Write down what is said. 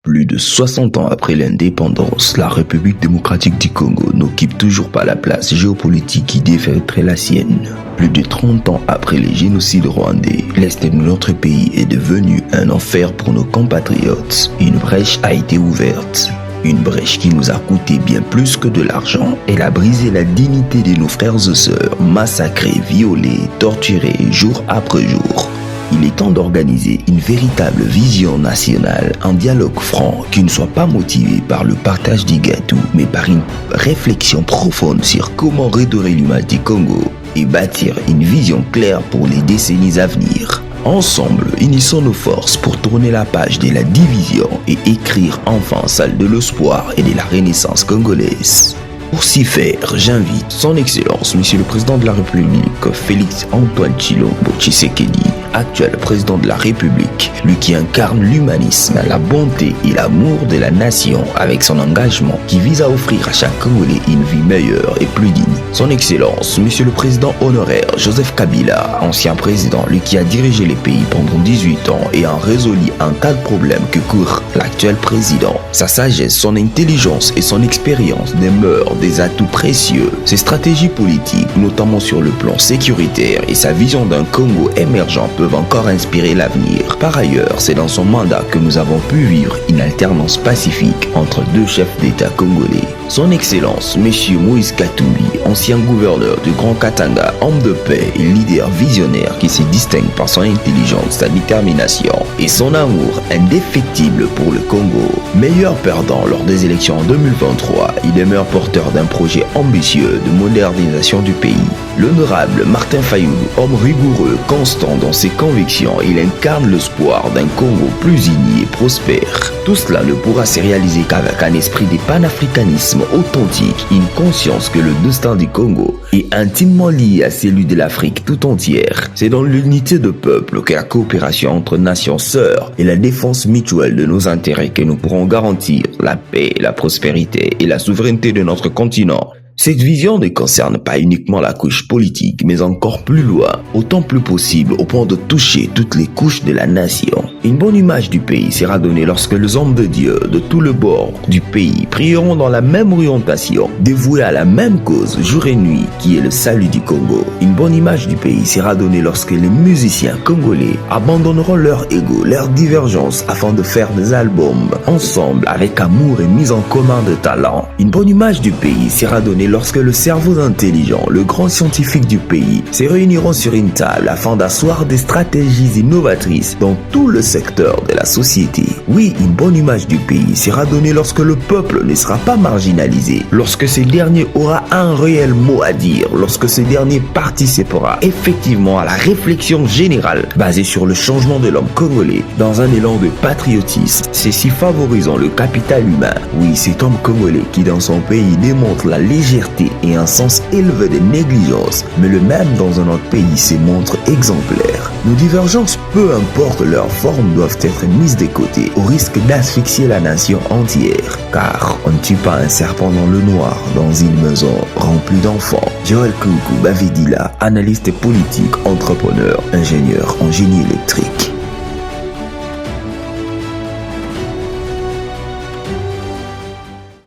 Plus de 60 ans après l'indépendance, la République démocratique du Congo n'occupe toujours pas la place géopolitique qui défendrait la sienne. Plus de 30 ans après les génocides rwandais, l'Est de notre pays est devenu un enfer pour nos compatriotes. Une brèche a été ouverte. Une brèche qui nous a coûté bien plus que de l'argent. Elle a brisé la dignité de nos frères et sœurs, massacrés, violés, torturés jour après jour. Il est temps d'organiser une véritable vision nationale, un dialogue franc qui ne soit pas motivé par le partage des gâteaux, mais par une réflexion profonde sur comment redorer l'image du Congo et bâtir une vision claire pour les décennies à venir. Ensemble, unissons nos forces pour tourner la page de la division et écrire enfin celle de l'espoir et de la renaissance congolaise. Pour s'y faire, j'invite son Excellence, Monsieur le Président de la République, Félix Antoine Tshilombo Tshisekedi, actuel président de la République, lui qui incarne l'humanisme, la bonté et l'amour de la nation avec son engagement qui vise à offrir à chaque Congolais une vie meilleure et plus digne. Son Excellence, Monsieur le Président honoraire Joseph Kabila, ancien président, lui qui a dirigé les pays pendant 18 ans et a résolu un tas de problèmes que court l'actuel président. Sa sagesse, son intelligence et son expérience demeurent des atouts précieux. Ses stratégies politiques, notamment sur le plan sécuritaire et sa vision d'un Congo émergent peuvent encore inspirer l'avenir. Par ailleurs, c'est dans son mandat que nous avons pu vivre une alternance pacifique entre deux chefs d'État congolais. Son Excellence, M. Moïse Katumbi, ancien gouverneur du Grand Katanga, homme de paix et leader visionnaire qui se distingue par son intelligence, sa détermination et son amour indéfectible pour le Congo. Meilleur perdant lors des élections en 2023, il demeure porteur d'un projet ambitieux de modernisation du pays. L'honorable Martin Fayulu, homme rigoureux, constant dans ses convictions, il incarne l'espoir d'un Congo plus uni et prospère. Tout cela ne pourra se réaliser qu'avec un esprit de panafricanisme authentique, une conscience que le destin du Congo est intimement lié à celui de l'Afrique tout entière. C'est dans l'unité de peuple que la coopération entre nations sœurs et la défense mutuelle de nos intérêts que nous pourrons garantir la paix, la prospérité et la souveraineté de notre continent. Cette vision ne concerne pas uniquement la couche politique, mais encore plus loin, autant plus possible au point de toucher toutes les couches de la nation. Une bonne image du pays sera donnée lorsque les hommes de Dieu de tout le bord du pays prieront dans la même orientation, dévoués à la même cause jour et nuit, qui est le salut du Congo. Une bonne image du pays sera donnée lorsque les musiciens congolais abandonneront leur ego, leurs divergences afin de faire des albums ensemble avec amour et mise en commun de talents. Une bonne image du pays sera donnée lorsque le cerveau intelligent, le grand scientifique du pays, se réuniront sur une table afin d'asseoir des stratégies innovatrices dans tout le secteur de la société. Oui, une bonne image du pays sera donnée lorsque le peuple ne sera pas marginalisé, lorsque ce dernier aura un réel mot à dire, lorsque ce dernier participera effectivement à la réflexion générale basée sur le changement de l'homme congolais dans un élan de patriotisme, ceci favorisant le capital humain. Oui, cet homme congolais qui dans son pays démontre la légèreté et un sens élevé de négligence, mais le même dans un autre pays se montre exemplaire. Nos divergences, peu importe leur forme, doivent être mises de côté au risque d'asphyxier la nation entière. Car on ne tue pas un serpent dans le noir dans une maison remplie d'enfants. Joël Koukou Bavedila, analyste politique, entrepreneur, ingénieur en génie électrique.